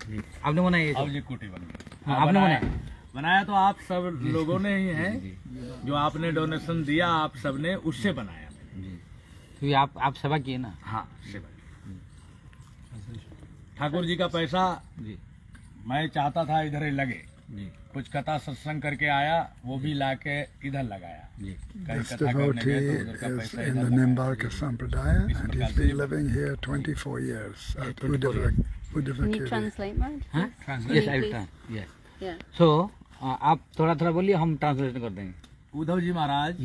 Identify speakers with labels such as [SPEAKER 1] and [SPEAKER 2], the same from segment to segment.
[SPEAKER 1] जी। आपने बनाया ये
[SPEAKER 2] अब
[SPEAKER 1] सब?
[SPEAKER 2] ये कुटी बन गई।
[SPEAKER 1] हाँ, आपने बनाया?
[SPEAKER 2] बनाया तो आप सब लोगों ने ही है, जो आपने डोनेशन दिया आप सब ने, उससे बनाया मैंने।
[SPEAKER 1] जी। तो आप सेवा किए ना?
[SPEAKER 2] हाँ, सेवा। ठाकुर जी का पैसा
[SPEAKER 1] जी
[SPEAKER 2] मैं चाहता था इधर ही लगे,
[SPEAKER 1] जी
[SPEAKER 2] कुछ कथा सत्संग करके आया, वो भी लाके इधर लगाया।
[SPEAKER 1] जी।
[SPEAKER 2] कहीं
[SPEAKER 3] This
[SPEAKER 2] कथा करने
[SPEAKER 3] devotee
[SPEAKER 2] गए तो उधर का
[SPEAKER 3] is
[SPEAKER 2] पैसा
[SPEAKER 3] in
[SPEAKER 2] इधर
[SPEAKER 3] the
[SPEAKER 2] लगाया।
[SPEAKER 3] Nimbarka Sampradaya and he's been living here 24 years at
[SPEAKER 1] 24 years.
[SPEAKER 4] Can you
[SPEAKER 3] Udavakiri.
[SPEAKER 4] translate, Raj?
[SPEAKER 1] हाँ?
[SPEAKER 4] Can
[SPEAKER 1] Yes,
[SPEAKER 4] you
[SPEAKER 1] I will
[SPEAKER 4] please?
[SPEAKER 1] try. Yes.
[SPEAKER 4] Yeah.
[SPEAKER 1] So आप थोड़ा थोड़ा बोलिए, हम ट्रांसलेशन कर देंगे।
[SPEAKER 2] उद्धव जी महाराज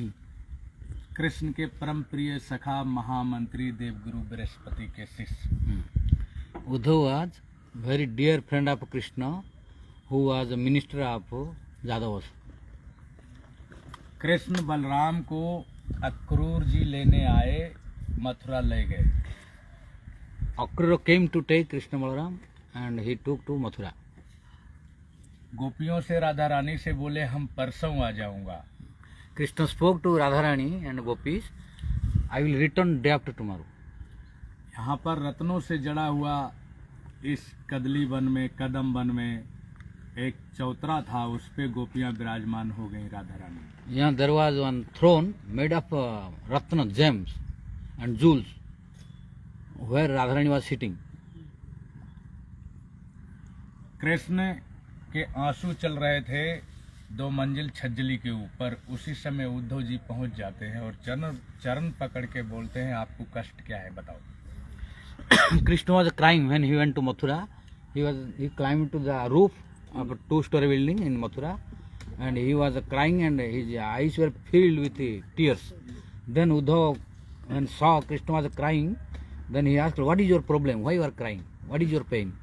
[SPEAKER 2] कृष्ण के परम प्रिय सखा महामंत्री देवगुरु बृहस्पति के शिष्य।
[SPEAKER 1] Uddhav was very dear friend of Krishna, who was a minister of Jadavas.
[SPEAKER 2] Krishna Balram को अक्रूर जी लेने आए, मथुरा ले गए।
[SPEAKER 1] Akrura came to take Krishna Balaram and he took to Mathura.
[SPEAKER 2] गोपियों से राधा रानी से बोले हम परसों आ जाऊंगा।
[SPEAKER 1] Krishna spoke to Radharani and Gopis, I will return day after tomorrow.
[SPEAKER 2] यहाँ पर रत्नों से जड़ा हुआ इस कदली वन में, कदम वन में एक चौतरा था, उस पे गोपियां विराजमान हो गई Radha Rani.
[SPEAKER 1] Yeah, there was one throne made of ratna gems and jewels where Radharani was sitting.
[SPEAKER 2] Krishna के आंसू चल रहे थे 2 मंजिल छज्जली के ऊपर। उसी समय उद्धव जी पहुंच जाते हैं और चरण पकड़ के बोलते हैं आपको कष्ट क्या है बताओ।
[SPEAKER 1] Krishna was crying when he went to Mathura. He climbed to the roof of a 2-story building in Mathura, and he was crying and his eyes were filled with tears. Then Uddhav, when saw Krishna was crying, then he asked, "What is your problem? Why you are crying? What is your pain?"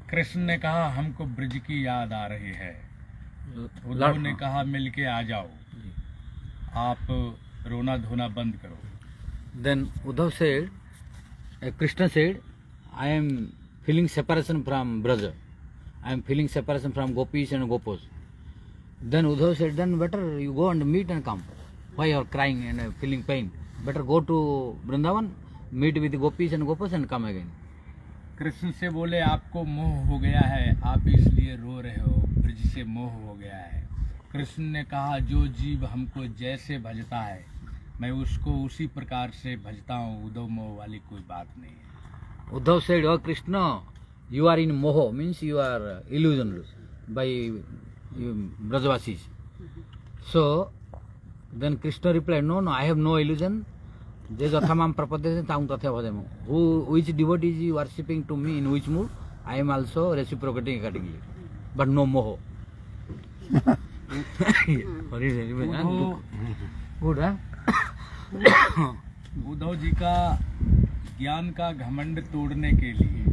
[SPEAKER 2] Krishna ने कहा हमको ब्रज की याद आ रही है। उद्धव ने कहा मिलके आ जाओ, आप रोना धोना बंद करो।
[SPEAKER 1] Then Uddhav said, Krishna said, I am feeling separation from Braja. I am feeling separation from Gopis and Gopos. Then Uddhav said, then better you go and meet and come. Why you are crying and feeling pain? Better go to Vrindavan, meet with the Gopis and Gopos and come again.
[SPEAKER 2] Krishna से बोले आपको मोह हो गया है, आप इसलिए रो रहे हो, ब्रज से मोह हो गया है। कृष्ण ने कहा जो जीव हमको जैसे भजता है मैं उसको उसी प्रकार से भजता हूँ, उद्धव मोह वाली कोई बात नहीं है।
[SPEAKER 1] Uddhav said, oh Krishna, you are in moho, means you are illusioned by Brajavasis. So then Krishna replied, no, I have no illusion. Je jathamam prapadete taum tatha bhajamo. Which devotee is worshipping to me in which mood, I am also reciprocating accordingly. But no moho. Good, huh?
[SPEAKER 2] Uddhav ji का ज्ञान का घमंड तोड़ने के लिए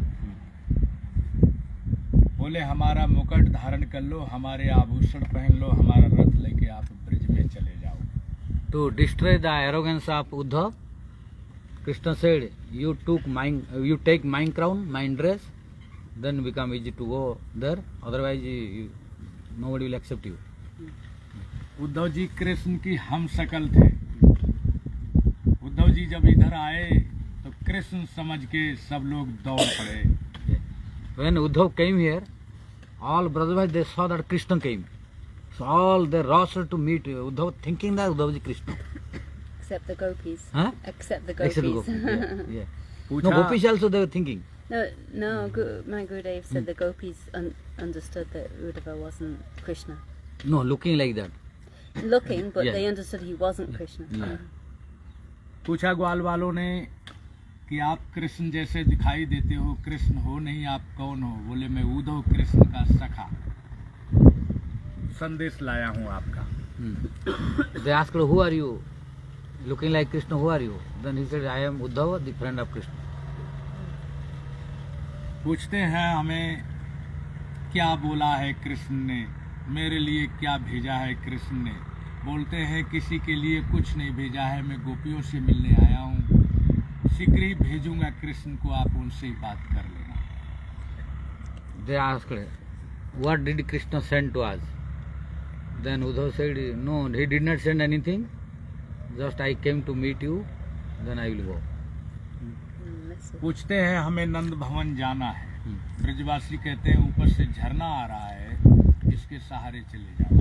[SPEAKER 2] बोले हमारा मुकुट धारण कर लो, हमारे आभूषण पहन लो, हमारा रथ लेके आप ब्रज में चले जाओ।
[SPEAKER 1] To destroy the arrogance of Uddhav, Krishna said, you take mine crown, mine dress, then become easy to go there, otherwise nobody will accept you.
[SPEAKER 2] Uddhav ji Krishna की हम शकल थे। उद्धव जी जब इधर आए तो कृष्ण समझ के सब लोग दौड़ पड़े।
[SPEAKER 1] When Uddhav came here, all Brajavas they saw that Krishna came. So all they rushed to meet Uddhav, thinking that Uddhav is Krishna.
[SPEAKER 4] Except the gopis.
[SPEAKER 1] Huh?
[SPEAKER 4] Except the gopis.
[SPEAKER 1] Except Gopis. Yeah. No,
[SPEAKER 2] पूछा
[SPEAKER 1] Gopis also they were thinking.
[SPEAKER 4] No, my Gurudev said the gopis understood that Uddhava wasn't Krishna.
[SPEAKER 1] No, looking like that.
[SPEAKER 4] Looking, but
[SPEAKER 1] Yeah.
[SPEAKER 4] they understood he wasn't Krishna.
[SPEAKER 1] Yeah.
[SPEAKER 2] पूछा ग्वाल वालों ने कि आप कृष्ण जैसे दिखाई देते हो, कृष्ण हो नहीं, आप कौन हो? बोले मैं उद्धव कृष्ण का सखा, संदेश लाया हूँ आपका।
[SPEAKER 1] They asked, who are you? Looking like Krishna, who are you? Then he said, I am Uddhava, the friend of Krishna.
[SPEAKER 2] पूछते हैं हमें क्या बोला है कृष्ण ने, मेरे लिए क्या भेजा है कृष्ण ने? बोलते हैं किसी के लिए कुछ नहीं भेजा है, मैं गोपियों से मिलने आया हूँ, शीघ्र ही भेजूंगा कृष्ण को, आप उनसे ही बात कर लेना।
[SPEAKER 1] They asked, what did Krishna send to us? Then Uddhav said, no, he did not send anything, just I came to meet you, then I will go.
[SPEAKER 4] message.
[SPEAKER 2] पूछते हैं हमें नंद भवन जाना है। ब्रजवासी कहते हैं ऊपर से झरना आ रहा है, इसके सहारे चले जाओ।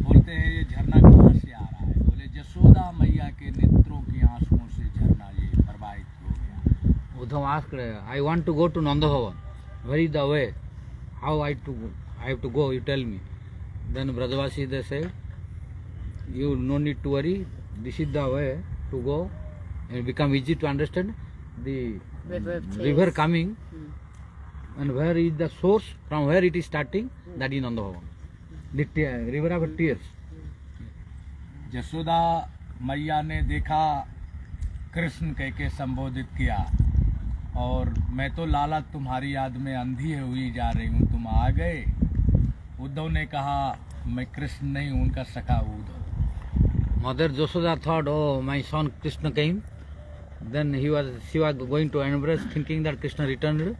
[SPEAKER 2] बोलते हैं ये झरना कहाँ से आ रहा है? बोले जसोदा मैया के नेत्रों की आंसुओं से झरना ये प्रवाहित हो गया।
[SPEAKER 1] Uddhav asked, I want to go to Nanda Bhavan. Where is the way? How I have to go? You tell me. Then Brajavasi they said, you no need to worry. This is the way to go, and become easy to understand. The
[SPEAKER 4] River of
[SPEAKER 1] river
[SPEAKER 4] Tears.
[SPEAKER 1] coming, and where is the source? From where it is starting? That is Nanda Bhavan. The river of tears.
[SPEAKER 2] Jasoda मैया ने देखा कृष्ण कह के संबोधित किया, और मैं तो लाला तुम्हारी याद में अंधी हुई जा रही हूँ, तुम आ गए। उद्धव ने कहा मैं कृष्ण नहीं हूँ, उनका सखा Uddhav.
[SPEAKER 1] Mother Josoda thought, oh, my son Krishna came. Then she was going to embrace, thinking that Krishna returned.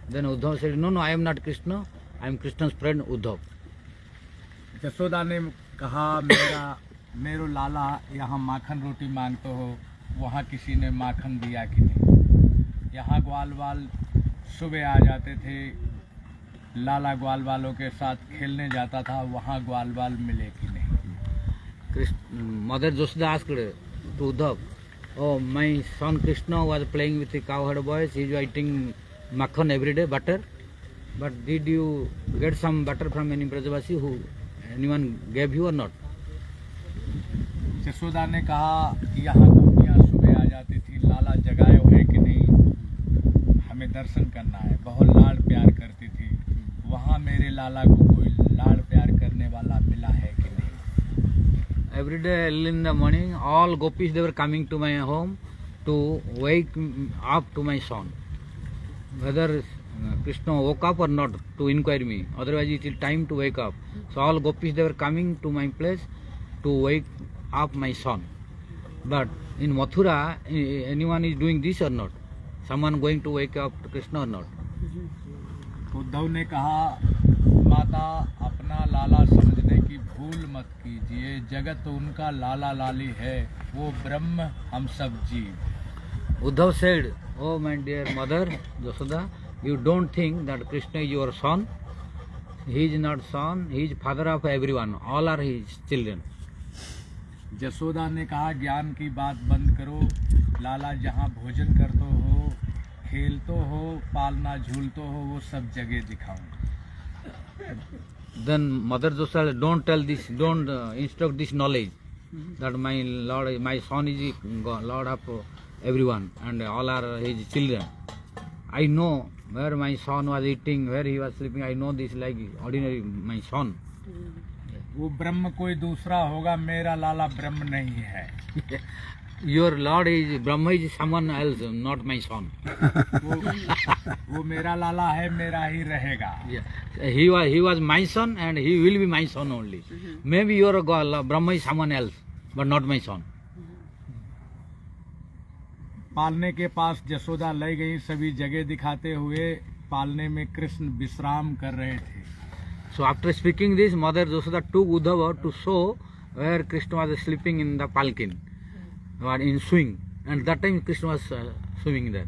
[SPEAKER 1] Then Uddhav said, no, I am not Krishna. I am Krishna's friend Uddhav.
[SPEAKER 2] Jasoda ने कहा मेरो लाला यहाँ माखन रोटी मांगते हो, वहाँ किसी ने माखन दिया कि नहीं? यहाँ ग्वाल वाल सुबह आ जाते थे, लाला ग्वाल वालों के साथ खेलने जाता था, वहाँ ग्वाल वाल मिले कि नहीं?
[SPEAKER 1] Mother Josoda asked to Uddhav, oh, my son Krishna was playing with the cowherd boys. He was eating makhan every day, butter. But did you get some butter from any Brajavasi who anyone gave you or not?
[SPEAKER 2] Jasoda ने कहा यहाँ गोपियाँ सुबह आ जाती थी, लाला जगाए हुए कि नहीं, हमें दर्शन करना है, बहुत लाड़ प्यार करती थी, वहाँ मेरे लाला को कोई लाड़ प्यार करने वाला मिला है कि नहीं?
[SPEAKER 1] Every day early in the morning, all gopis they were coming to my home to wake up to my son. Whether Krishna woke up or not, to inquire me. Otherwise it is time to wake up. So all gopis they were coming to my place to wake up my son. But in Mathura, anyone is doing this or not? Someone going to wake up to Krishna or not?
[SPEAKER 2] Uddhav ने कहा माता अपना लाला समझने की भूल मत कीजिए, जगत उनका लाला लाली है, वो ब्रह्म हम सब जीव।
[SPEAKER 1] Uddhav said, oh my dear mother Josoda, you don't think that Krishna is your son. He is not son, he is father of everyone. All are his children.
[SPEAKER 2] Jasoda ने कहा ज्ञान की बात बंद करो, लाला जहाँ भोजन करते हो, खेलते हो, पालना झूलते हो, वो सब जगह दिखाऊं।
[SPEAKER 1] Then Mother Josoda, don't tell this, don't instruct this knowledge that my Lord, my son is Lord of everyone and all are his children. I know where my son was eating, where he was sleeping. I know this like ordinary my son.
[SPEAKER 2] वो ब्रह्म कोई दूसरा होगा, मेरा लाला ब्रह्म नहीं है।
[SPEAKER 1] Your Lord is Brahma is someone else, not my son.
[SPEAKER 2] वो मेरा लाला है, मेरा ही रहेगा।
[SPEAKER 1] Yeah. He was my son and he will be my son only. Maybe your God, Brahma is someone else, but not my son.
[SPEAKER 2] पालने के पास जसोदा ले गई, सभी जगह दिखाते हुए। पालने में कृष्ण विश्राम कर रहे थे।
[SPEAKER 1] So after speaking this, Mother Josoda took Uddhava to show where Krishna was sleeping in the palkin, or in swing, and that time Krishna was swimming there.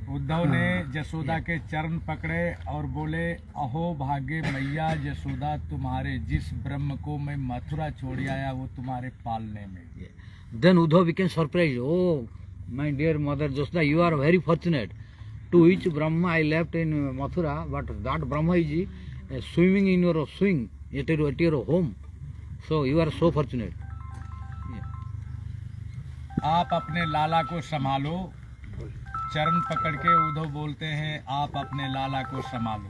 [SPEAKER 2] Uddhav ने जसोदा के चरण पकड़े और बोले अहो भाग्य मैया जसोदा, तुम्हारे जिस ब्रह्म को मैं मथुरा छोड़ आया वो तुम्हारे पालने में।
[SPEAKER 1] Then Uddhava became surprised. Oh, my dear Mother Josoda, you are very fortunate. To which Brahma I left in Mathura, but that Brahma is swimming in your swing at your home. So you are so fortunate.
[SPEAKER 2] आप अपने लाला को संभालो। चरण पकड़ के उद्धव बोलते हैं आप अपने लाला को संभालो,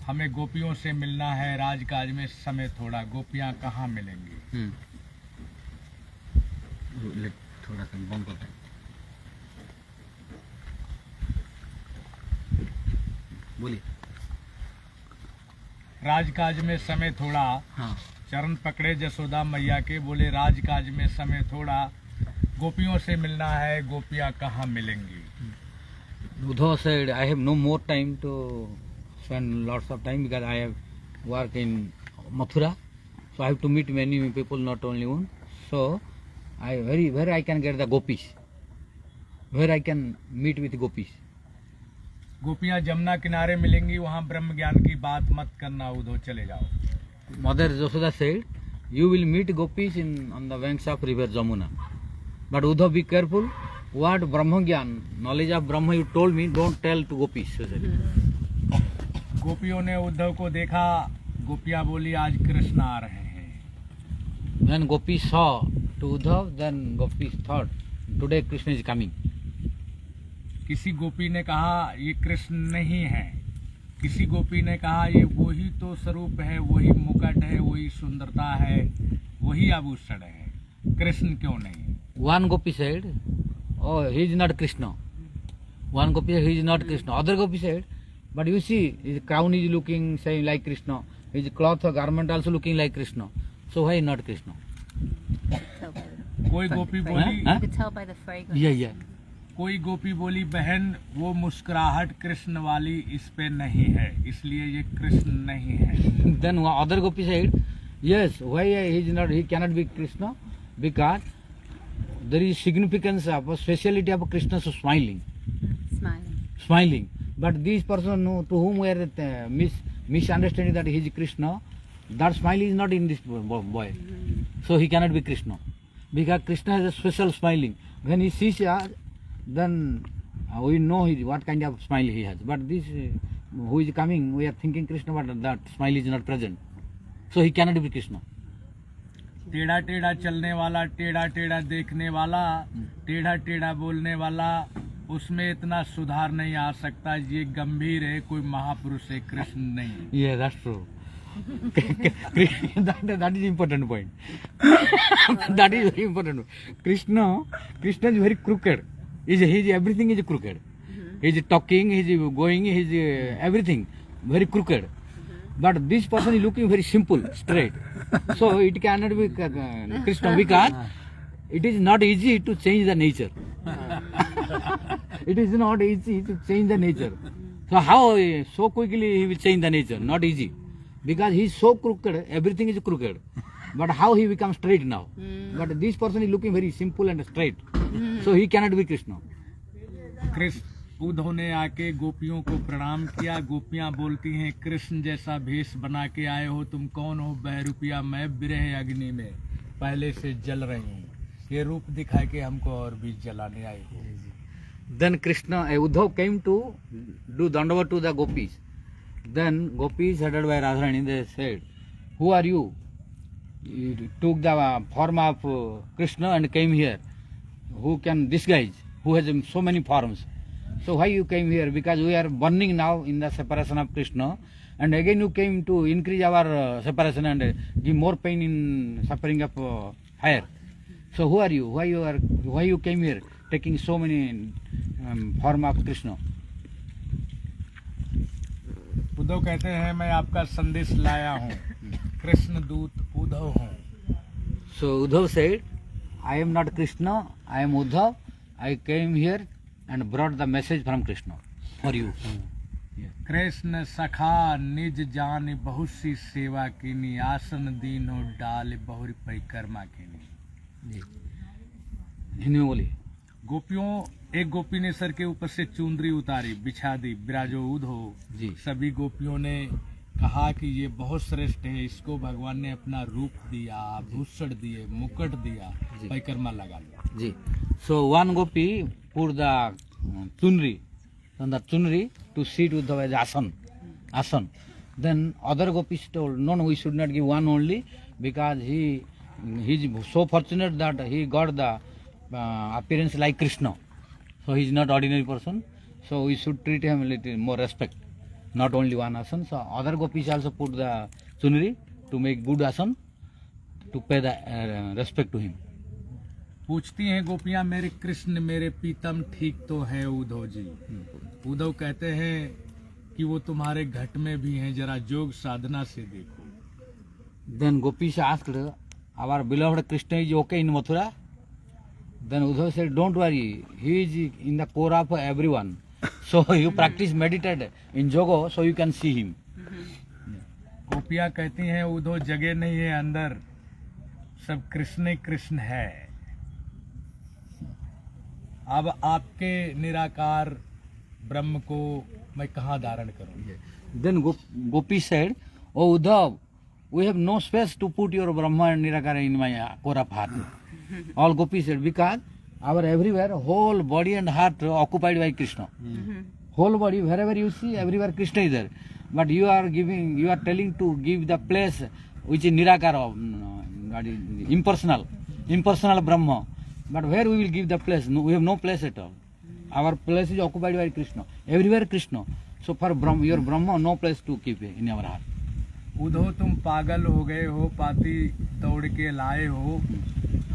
[SPEAKER 2] हमें गोपियों से मिलना है, राजकाज में समय थोड़ा, गोपियां कहाँ मिलेंगी?
[SPEAKER 1] थोड़ा सा बंद करते हैं। बोलिए।
[SPEAKER 2] राजकाज में समय थोड़ा।
[SPEAKER 1] हाँ।
[SPEAKER 2] चरण पकड़े जसोदा मैया के, बोले राजकाज में समय थोड़ा, गोपियों से मिलना है, गोपियां कहाँ मिलेंगी?
[SPEAKER 1] Uddhava said, I have no more time to spend lots of time because I have work in Mathura, so I have to meet many people, not only one. So where I can get the gopis? where I can meet with gopis.
[SPEAKER 2] गोपियां जमुना किनारे मिलेंगी, वहां ब्रह्म ज्ञान की बात मत करना, उधर चले जाओ.
[SPEAKER 1] Mother Yashoda said, you will meet gopis on the banks of river Jamuna. But Uddhav, be careful. What Brahmagyan, knowledge of Brahma you told me, don't tell to gopis. She said.
[SPEAKER 2] गोपियों ने उद्धव को देखा, गोपियां बोली आज कृष्ण आ रहे हैं.
[SPEAKER 1] When gopis saw to Uddhav, then gopis thought, today Krishna is coming.
[SPEAKER 2] किसी गोपी ने कहा ये कृष्ण नहीं है, किसी गोपी ने कहा ये वही तो स्वरूप है, वही मुकुट है, वही सुंदरता है, वही आभूषण है, कृष्ण क्यों नहीं.
[SPEAKER 1] One gopi said, oh, he is not Krishna. One gopi said, he is not Krishna. Other gopi said, but you see, his crown is looking same like Krishna. His cloth or garment also looking like Krishna. So why not Krishna?
[SPEAKER 4] Tell by the
[SPEAKER 2] कोई गोपी बोली,
[SPEAKER 1] Huh?
[SPEAKER 4] You could tell by the fragrance.
[SPEAKER 1] Yeah.
[SPEAKER 2] कोई गोपी बोली बहन वो मुस्कुराहट कृष्ण वाली इस पे नहीं है, इसलिए ये कृष्ण नहीं है.
[SPEAKER 1] Then other gopi said, yes, why he cannot be Krishna? Because there is significance of a speciality of Krishna smiling.
[SPEAKER 4] Smiling.
[SPEAKER 1] But this person to whom we are misunderstanding that he is Krishna, that smile is not in this boy. So he cannot be Krishna. Because Krishna has a special smiling. When he sees us, then we know what kind of smile he has. But this who is coming, we are thinking Krishna, but that smile is not present. So he cannot be Krishna.
[SPEAKER 2] टेढ़ा टेढ़ा चलने वाला, टेढ़ा टेढ़ा देखने वाला, टेढ़ा टेढ़ा बोलने वाला, उसमें इतना सुधार नहीं आ सकता. ये गंभीर है, कोई महापुरुष है, कृष्ण नहीं.
[SPEAKER 1] Yeah, that's true. that is important point. That is very important. Krishna is very crooked. Everything is crooked. He is talking, he is going, he is everything very crooked. But this person is looking very simple, straight. So it cannot be Krishna because it is not easy to change the nature. It is not easy to change the nature. So how so quickly he will change the nature? Not easy. Because he is so crooked, everything is crooked. But how he becomes straight now? But this person is looking very simple and straight. So he cannot be Krishna.
[SPEAKER 2] Krishna Uddhav ने आके गोपियों को प्रणाम किया. गोपियां बोलती हैं कृष्ण जैसा भेष बना के आए हो, तुम कौन हो बहरूपिया, मैं विरह अग्नि में पहले से जल रही हूँ, ये रूप दिखा के हमको और भी जलाने आए हो.
[SPEAKER 1] Then Krishna, Uddhav came to do Dandava to the gopis. Then gopis headed by Radharani, they said, who are you? You took the form of Krishna and came here. Who can disguise? Who has so many forms? So why you came here? Because we are burning now in the separation of Krishna, and again you came to increase our separation and give more pain in suffering of fire. So who are you? Why you came here taking so many form of Krishna?
[SPEAKER 2] Uddhav कहते हैं मैं आपका संदेश लाया हूँ, कृष्ण दूत उद्धव हूँ.
[SPEAKER 1] So Uddhav said, I am not Krishna, I am Uddhav. I came here and brought the message from Krishna for you.
[SPEAKER 2] Krishna सखा निज जान बहुत सी सेवा कीनी, आसन दीनो डाल बहुरी परिक्रमा कीनी.
[SPEAKER 1] हिंदी में बोलिए.
[SPEAKER 2] गोपियों, एक गोपी ने सर के ऊपर से चुंदरी उतारी, बिछा दी, विराजो उद्धव.
[SPEAKER 1] जी.
[SPEAKER 2] सभी गोपियों ने कहा कि ये बहुत श्रेष्ठ है, इसको भगवान ने अपना रूप दिया, आभूषण दिए, मुकुट दिया, परिक्रमा लगा लिया.
[SPEAKER 1] जी. So one gopi put the chunri on the chunri to sit with the asan. Then other gopis told, no, we should not give one only, because he is so fortunate that he got the appearance like Krishna. So he is not ordinary person. So we should treat him a little more respect. Not only one asan. So other gopis also put the chunri to make good asan, to pay the respect to him.
[SPEAKER 2] पूछती हैं गोपियां, मेरे कृष्ण मेरे पीतम ठीक तो है उद्धव जी. उद्धव कहते हैं कि वो तुम्हारे घट में भी हैं, जरा योग साधना से देखो.
[SPEAKER 1] Then gopis asked, our beloved Krishna is okay in Mathura? Then Uddhav said, don't worry, he is in the core of everyone. So you practice meditate in yoga, so you can see him.
[SPEAKER 2] गोपियां कहती हैं उद्धव जगह नहीं है अंदर, सब कृष्ण ही कृष्ण है. अब आपके निराकार ब्रह्म को मैं कहाँ धारण करूं?
[SPEAKER 1] Then Gopi said, "Oh Uddhav, we have no space to put your Brahma and Nirakara in my core of heart." All Gopi said, because our everywhere, whole body and heart occupied by Krishna. Whole body, wherever you see, everywhere Krishna is there. But you are telling to give the place which is Nirakara, impersonal Brahma. But where we will give the place? No, we have no place at all. Our place is occupied by Krishna. Everywhere Krishna. So for Brahma, your Brahma, no place to keep in our heart.
[SPEAKER 2] Uddhav तुम पागल हो गए हो, पाती दौड़ के लाए हो,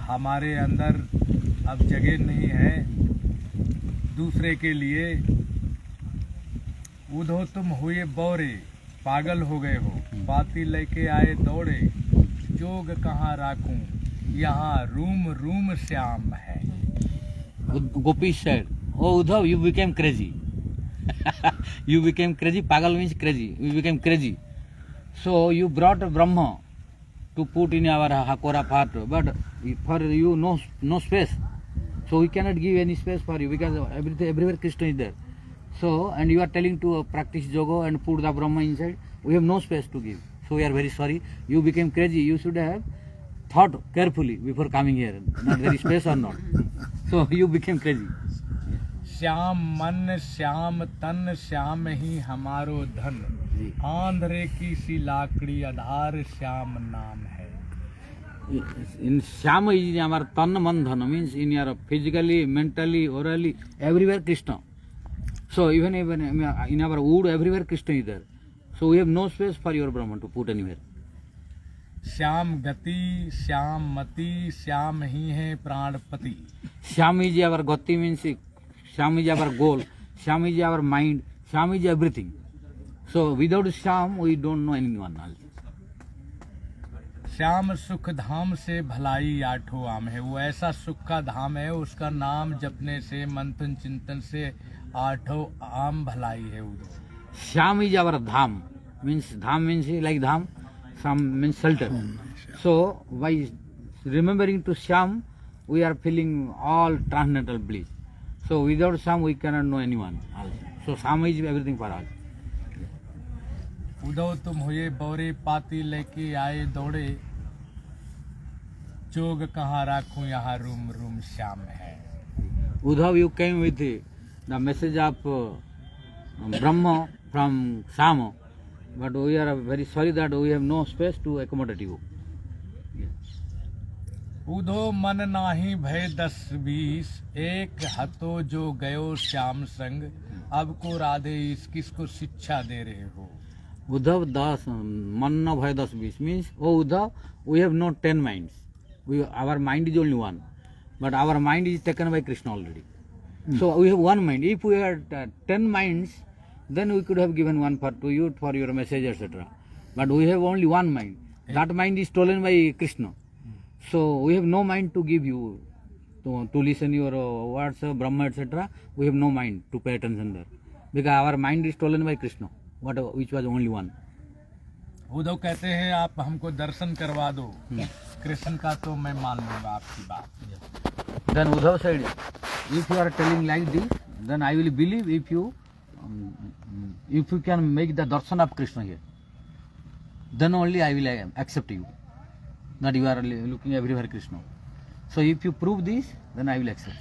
[SPEAKER 2] हमारे अंदर अब जगह नहीं है दूसरे के लिए। उद्धव तुम हुए बौरे, पागल हो गए हो, पाती लेके आए दौड़े, जोग कहाँ राखूं, यहाँ रूम रूम श्याम है।
[SPEAKER 1] Gopi said, "Oh Uddhav, you became crazy." You became crazy. Pagal means crazy. You became crazy. So you brought a Brahma to put in our Hakora heart, but for you no space. So we cannot give any space for you because everywhere Krishna is there. So and you are telling to practice yoga and put the Brahma inside. We have no space to give. So we are very sorry. You became crazy. You should have thought carefully before coming here. Not there is space or not. So you became crazy.
[SPEAKER 2] Shyam मन श्याम तन श्याम ही हमारो धन, Andre की सी लाकड़ी आधार श्याम नाम है।
[SPEAKER 1] In Shama is our tan man dhan, means in your physically, mentally, orally, everywhere Krishna. So even in our wood, everywhere Krishna is there. So we have no space for your Brahman to put anywhere.
[SPEAKER 2] Shyam गति श्याम मति श्याम ही है प्राणपति।
[SPEAKER 1] Sham is our gati, means Sham is our goal, Sham is our mind, Sham is everything. So without Sham, we don't know anyone else.
[SPEAKER 2] Shyam सुख धाम से भलाई आठों आम है, वो ऐसा सुख का धाम है, उसका नाम जपने से मंथन चिंतन से आठों आम भलाई है। उधर
[SPEAKER 1] Sham is our dham, means like dham, Sham means shelter. So by remembering to Sham, we are feeling all transcendental bliss. So without Sham, we cannot know anyone else. So Sham is everything for us.
[SPEAKER 2] उदो तुम हुए बौरे, पाती लेके आए दौड़े, जोग कहाँ राखूं, यहाँ रूम रूम श्याम है।
[SPEAKER 1] Uddhav, you came with the message of Brahma from Shama, but we are very sorry that we have no space to accommodate you.
[SPEAKER 2] उदो मन नाही भय 10-20, एक हतो जो गयो श्याम संग, अब को राधे इस किसको शिक्षा दे रहे हो।
[SPEAKER 1] Uddhav das manna bhaya das bis means, oh Uddhav, we have no 10 minds. Our mind is only one, but our mind is taken by Krishna already. So we have one mind. If we had 10 minds, then we could have given one to you for your message, etc. But we have only one mind. That mind is stolen by Krishna. So we have no mind to give you to listen your words, Brahma, etc. We have no mind to pay attention there because our mind is stolen by Krishna, which was only one.
[SPEAKER 2] Uddhav कहते हैं आप हमको दर्शन करवा दो कृष्ण का, तो मैं मान लूंगा आपकी बात।
[SPEAKER 1] Then Uddhav said, if you are telling like this, then I will believe if you can make the darshan of Krishna here. Then only I will accept you. That you are looking everywhere Krishna. So if you prove this, then I will accept.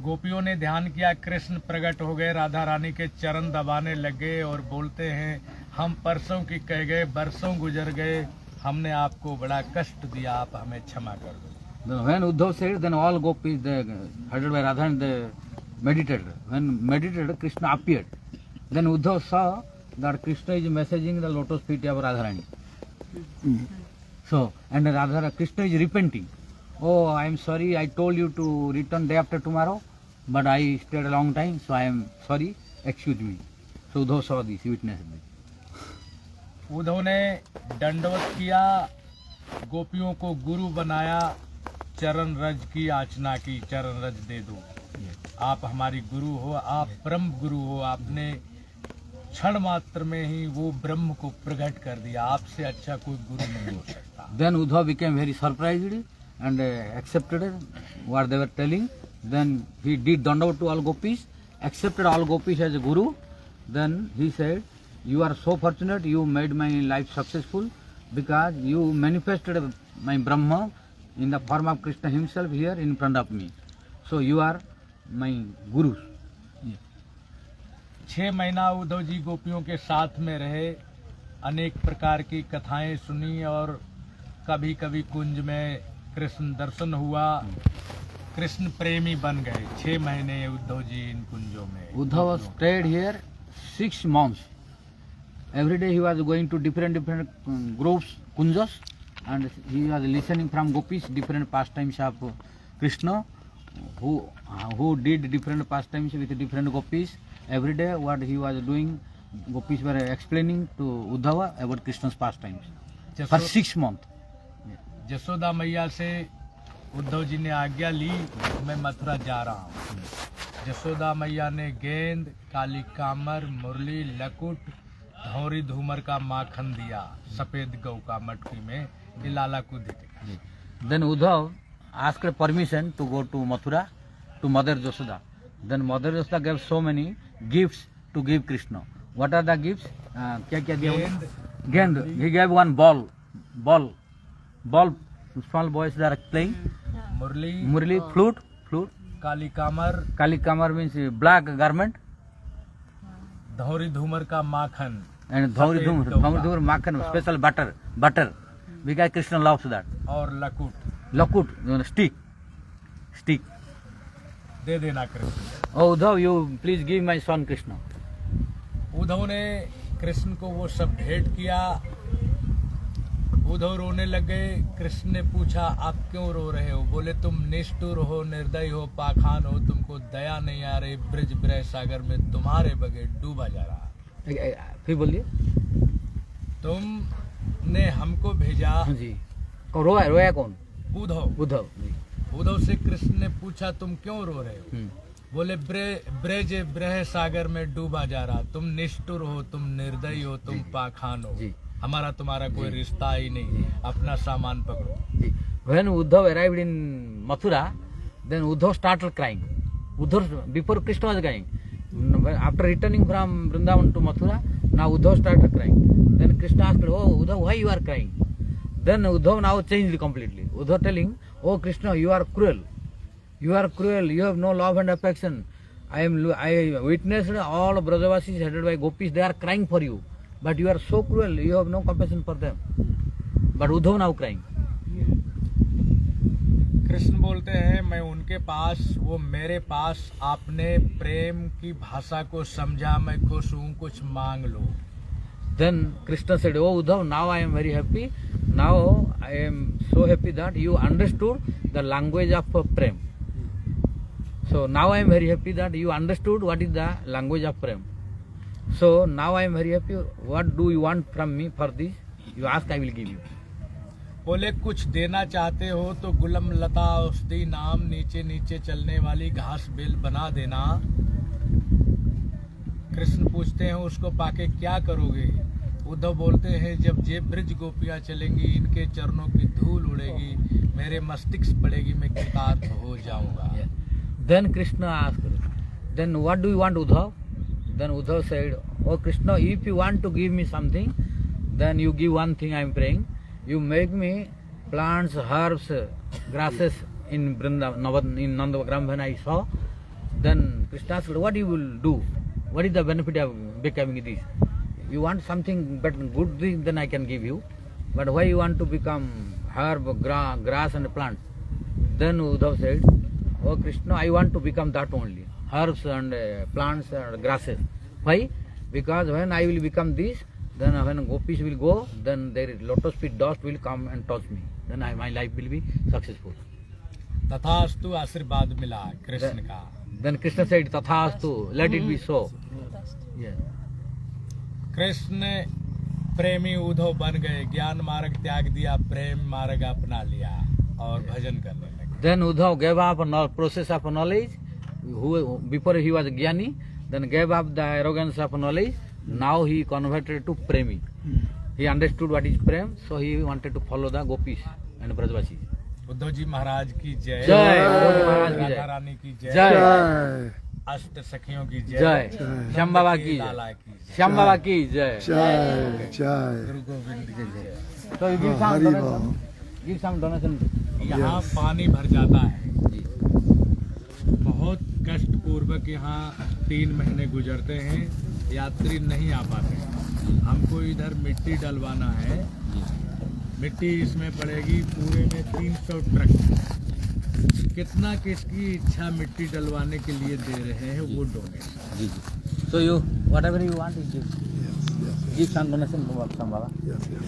[SPEAKER 2] गोपियों ने ध्यान किया, कृष्ण प्रकट हो गए, राधा रानी के चरण दबाने लगे और बोलते हैं, हम परसों की कह गए, बरसों गुजर गए, हमने आपको बड़ा कष्ट दिया, आप हमें क्षमा कर दो।
[SPEAKER 1] Then when Uddhav said, then all gopis, headed by Radha, and they meditated. When meditated, Krishna appeared. Then Uddhav saw that Krishna is messaging the lotus feet of Radharani. So, and Krishna is repenting. Oh, I am sorry, I told you to return day after tomorrow, but I stayed a long time, so I am sorry, excuse me. So Uddhav saw this, he witnessed this.
[SPEAKER 2] Uddhav ने दंडवत किया, गोपियों को गुरु बनाया, चरण रज की याचना की, चरण रज दे दो, आप हमारी गुरु हो, आप ब्रह्म गुरु हो, आपने क्षण मात्र में ही वो ब्रह्म को प्रकट कर दिया, आपसे अच्छा कोई गुरु नहीं हो सकता।
[SPEAKER 1] Then Uddhav became very surprised and accepted what they were telling. Then he did dandavat to all gopis, accepted all gopis as a guru. Then he said, "You are so fortunate. You made my life successful because you manifested my Brahma in the form of Krishna himself here in front of me. So you are my gurus."
[SPEAKER 2] 6 महीना उद्धव जी गोपियों के साथ में रहे, अनेक प्रकार की कथाएं सुनी और कभी कभी कुंज में कृष्ण दर्शन हुआ, कृष्ण प्रेमी बन गए। 6 महीने उद्धव जी इन कुंजों में।
[SPEAKER 1] Uddhava stayed here 6 months. Every day he was going to different groves, kunjas, and he was listening from gopis different pastimes of Krishna, who did different pastimes with different gopis. Every day what he was doing, gopis were explaining to Uddhava about Krishna's pastimes for 6 months.
[SPEAKER 2] Jasoda मैया से उद्धव जी ने आज्ञा ली, मैं मथुरा जा रहा हूँ। जसोदा मैया ने गेंद, काली कामर, मुरली, लकुट, धौरी धूमर का माखन दिया सफेद गौ का मटकी में, ये लाला को देते।
[SPEAKER 1] Then Uddhav asked permission to go to Mathura to Mother Jasoda. Then Mother Jasoda gave so many gifts to give Krishna. What are the gifts? क्या क्या दिया? Gend. He gave one ball. Small boys that are playing. Murli, flute.
[SPEAKER 2] काली कामर,
[SPEAKER 1] Kali Kamar means black garment.
[SPEAKER 2] Dhauri धूमर का माखन,
[SPEAKER 1] And Dhauri Dhumar Makhan, special butter. Because Krishna loves that.
[SPEAKER 2] और लकुट
[SPEAKER 1] Lakut, stick.
[SPEAKER 2] दे देना Krishna.
[SPEAKER 1] Oh Uddhav, you please give my son Krishna.
[SPEAKER 2] Uddhav ने कृष्ण को वो सब भेंट किया। उद्धव रोने लगे। कृष्ण ने पूछा, आप क्यों रो रहे हो? बोले, तुम निष्ठुर हो, निर्दयी हो, पाखान हो, तुमको दया नहीं आ रही, ब्रज ब्रह सागर में तुम्हारे बगैर डूबा जा रहा।
[SPEAKER 1] फिर बोलिए।
[SPEAKER 2] तुमने हमको भेजा।
[SPEAKER 1] जी। रोया कौन?
[SPEAKER 2] उद्धव। उद्धव से कृष्ण ने पूछा, तुम क्यों रो रहे हो? बोले, ब्रज ब्रह सागर में डूबा जा रहा। तुम निष्ठुर हो, तुम निर्दयी हो, तुम पाखान हो, हमारा तुम्हारा कोई रिश्ता ही नहीं, अपना सामान पकड़ो।
[SPEAKER 1] When Uddhav arrived in Mathura, then Uddhav started crying. Before Krishna was crying. After returning from Vrindavan to Mathura, now Uddhav started crying. Then Krishna asked, "Oh Uddhav, why you are crying?" Then Uddhav now changed completely. Uddhav telling, "Oh Krishna, you are cruel. You have no love and affection. I witnessed all Brajavasis headed by gopis, they are crying for you. But you are so cruel, you have no compassion for them." But Uddhav now crying.
[SPEAKER 2] Krishna बोलते हैं, मैं उनके पास, वो मेरे पास, आपने प्रेम की भाषा को समझा, मैं खुश हूँ, कुछ मांग लो।
[SPEAKER 1] Then Krishna said, "Oh Uddhav, now I am very happy. Now I am so happy that you understood the language of prem. So now I am very happy that you understood what is the language of prem. So now I am very happy. What do you want from me for this? You ask, I will give you."
[SPEAKER 2] बोले, कुछ देना चाहते हो तो गुलम लता औषधि नाम नीचे नीचे चलने वाली घास बेल बना देना। कृष्ण पूछते हैं, उसको पाके क्या करोगे? उद्धव बोलते हैं, जब ये ब्रज गोपियां चलेंगी, इनके चरणों की धूल उड़ेगी, मेरे मस्तिष्क पड़ेगी, मैं कृतार्थ हो जाऊंगा।
[SPEAKER 1] Then Krishna asked, "Then what do you want, Uddhav?" Then Uddhav said, "Oh Krishna, if you want to give me something, then you give one thing I am praying. You make me plants, herbs, grasses in Vrindavan, in Nandagram when I saw." Then Krishna asked, "What you will do? What is the benefit of becoming this? You want something better, good thing, then I can give you. But why you want to become herb, grass and plants?" Then Uddhav said, "Oh Krishna, I want to become that only, herbs and plants and grasses. Why? Because when I will become this, then when gopis will go, then their lotus feet dust will come and touch me. Then my life will be successful."
[SPEAKER 2] तथास्तु आशीर्वाद मिला कृष्ण का।
[SPEAKER 1] Then Krishna said, "Tathastu, let it be so." Yeah.
[SPEAKER 2] Krishna प्रेमी उद्धव बन गए, ज्ञान मार्ग त्याग दिया, प्रेम मार्ग अपना लिया और भजन करने लगे।
[SPEAKER 1] Then Uddhav gave up process of knowledge. Before he was Jnani, then gave up the arrogance of knowledge. Now he converted to Premi. He understood what is Prem, so he wanted to follow the gopis and Brajavasis.
[SPEAKER 2] Uddhav ji महाराज की जय,
[SPEAKER 1] जय, उद्धव जी महाराज की
[SPEAKER 2] राधा
[SPEAKER 1] जय,
[SPEAKER 2] रानी की जय,
[SPEAKER 1] जय,
[SPEAKER 3] Jai.
[SPEAKER 2] अष्ट सखियों की जय,
[SPEAKER 1] जय, श्याम बाबा की जय,
[SPEAKER 2] लाला की जय,
[SPEAKER 1] श्याम बाबा की जय।
[SPEAKER 3] Jai. Jai.
[SPEAKER 2] गुरु गोविंद की जय।
[SPEAKER 1] So you give some
[SPEAKER 3] Hari
[SPEAKER 1] donation.
[SPEAKER 3] Bol.
[SPEAKER 1] Give some donation.
[SPEAKER 2] यहाँ पानी भर जाता है,
[SPEAKER 1] जी।
[SPEAKER 2] बहुत कष्ट पूर्वक यहाँ 3 महीने गुजरते हैं, यात्री नहीं आ पाते हैं। हमको इधर मिट्टी डलवाना है, मिट्टी इसमें पड़ेगी पूरे में 300 ट्रक। कितना किसकी इच्छा मिट्टी डलवाने के लिए दे रहे हैं वो डोनेशन।
[SPEAKER 1] जी जी। So you whatever you want, you give.
[SPEAKER 3] Yes, yes,
[SPEAKER 1] Give some donation, some Baba.
[SPEAKER 3] yes, yes.